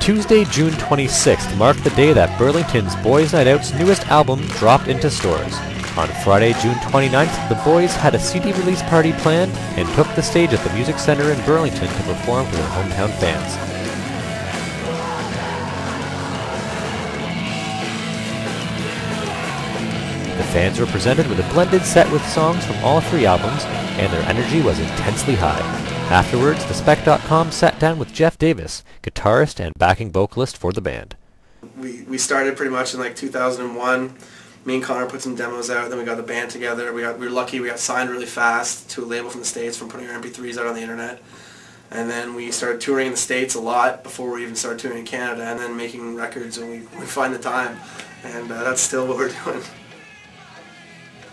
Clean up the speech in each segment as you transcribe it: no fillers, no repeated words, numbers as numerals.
Tuesday, June 26th marked the day that Burlington's Boys Night Out's newest album dropped into stores. On Friday, June 29th, the boys had a CD release party planned and took the stage at the Music Center in Burlington to perform for their hometown fans. The fans were presented with a blended set with songs from all three albums, and their energy was intensely high. Afterwards, the Spec.com sat down with Jeff Davis, guitarist and backing vocalist for the band. We started pretty much in like 2001. Me and Connor put some demos out, then we got the band together. We were lucky we got signed really fast to a label from the States from putting our MP3s out on the internet. And then we started touring in the States a lot before we even started touring in Canada, and then making records, and we find the time. And that's still what we're doing.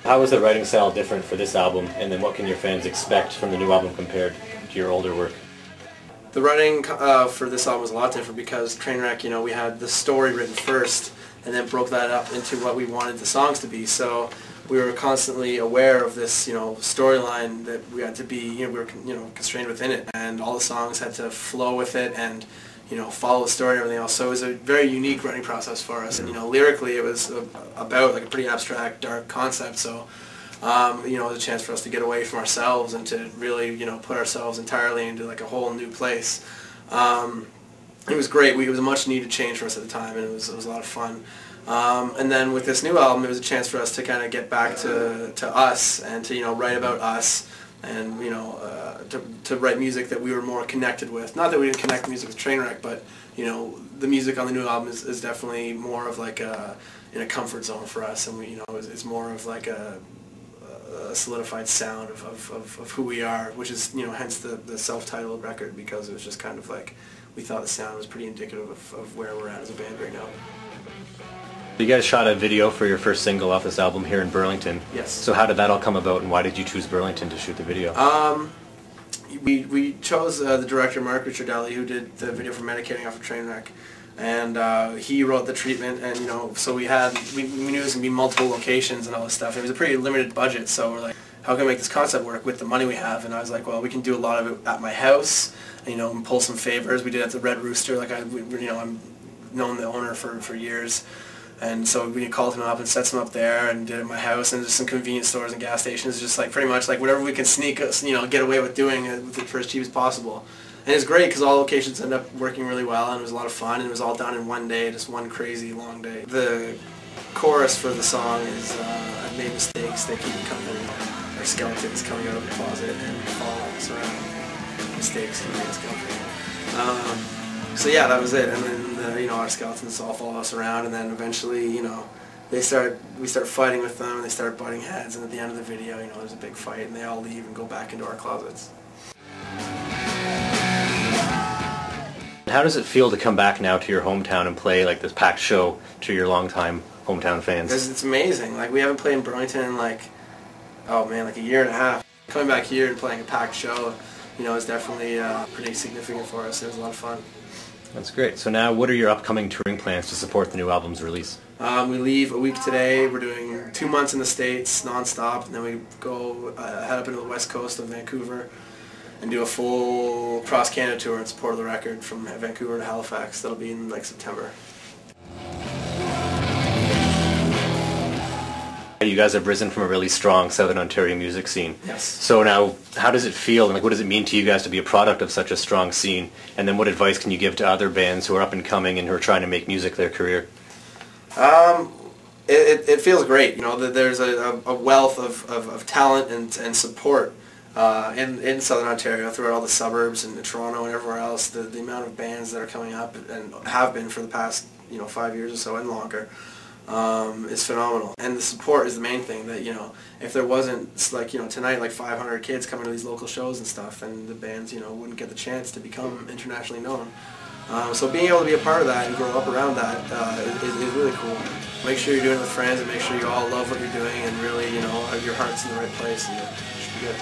How is the writing style different for this album, and then what can your fans expect from the new album compared to your older work? The writing for this album was a lot different because Trainwreck, we had the story written first and then broke that up into what we wanted the songs to be. So we were constantly aware of this, storyline that we had to be, we were, constrained within it, and all the songs had to flow with it and, follow the story and everything else. So it was a very unique writing process for us. And, lyrically it was about like a pretty abstract, dark concept. So, it was a chance for us to get away from ourselves and to really, put ourselves entirely into like a whole new place. It was great. It was a much needed change for us at the time, and it was a lot of fun. And then with this new album, it was a chance for us to kind of get back to us and to write about us and to write music that we were more connected with. Not that we didn't connect the music with Trainwreck, but the music on the new album is definitely more of like in a comfort zone for us, and it's more of like a solidified sound of who we are, which is hence the self-titled record, because it was just kind of like we thought the sound was pretty indicative of where we're at as a band right now. You guys shot a video for your first single off this album here in Burlington. Yes. So how did that all come about, and why did you choose Burlington to shoot the video? We chose the director Mark Ricciardelli, who did the video for Medicating off of Trainwreck, and he wrote the treatment, and so we knew it was going to be multiple locations and all this stuff. It was a pretty limited budget, so we're like, how can we make this concept work with the money we have? And I was like, well, we can do a lot of it at my house, and pull some favors. We did it at the Red Rooster, like I've known the owner for years. And so we called him up and set him up there and did it at my house, and just some convenience stores and gas stations, just like pretty much like whatever we can sneak, get away with doing it for as cheap as possible. And it's great because all locations ended up working really well, and it was a lot of fun, and it was all done in one day, just one crazy long day. The chorus for the song is, I've made mistakes, they keep coming, our skeletons coming out of the closet and following us around. Mistakes keep us company. So yeah, that was it, and then our skeletons all follow us around, and then eventually we start fighting with them, and they start butting heads, and at the end of the video there's a big fight, and they all leave and go back into our closets. How does it feel to come back now to your hometown and play like this packed show to your longtime hometown fans? It's amazing. Like, we haven't played in Burlington in like a year and a half. Coming back here and playing a packed show is definitely pretty significant for us. It was a lot of fun. That's great. So now, what are your upcoming touring plans to support the new album's release? We leave a week today. We're doing 2 months in the States, non-stop, and then we go head up into the west coast of Vancouver and do a full cross-Canada tour in support of the record from Vancouver to Halifax. That'll be in like September. You guys have risen from a really strong Southern Ontario music scene. Yes. So now, how does it feel, and what does it mean to you guys to be a product of such a strong scene? And then what advice can you give to other bands who are up and coming and who are trying to make music their career? It feels great. That there's a wealth of talent and support in Southern Ontario, throughout all the suburbs and Toronto and everywhere else. The amount of bands that are coming up and have been for the past 5 years or so and longer. Is phenomenal, and the support is the main thing. That if there wasn't tonight 500 kids coming to these local shows and stuff, and the bands wouldn't get the chance to become internationally known. So being able to be a part of that and grow up around that is really cool. Make sure you're doing it with friends, and make sure you all love what you're doing, and really your heart's in the right place, and it should be good.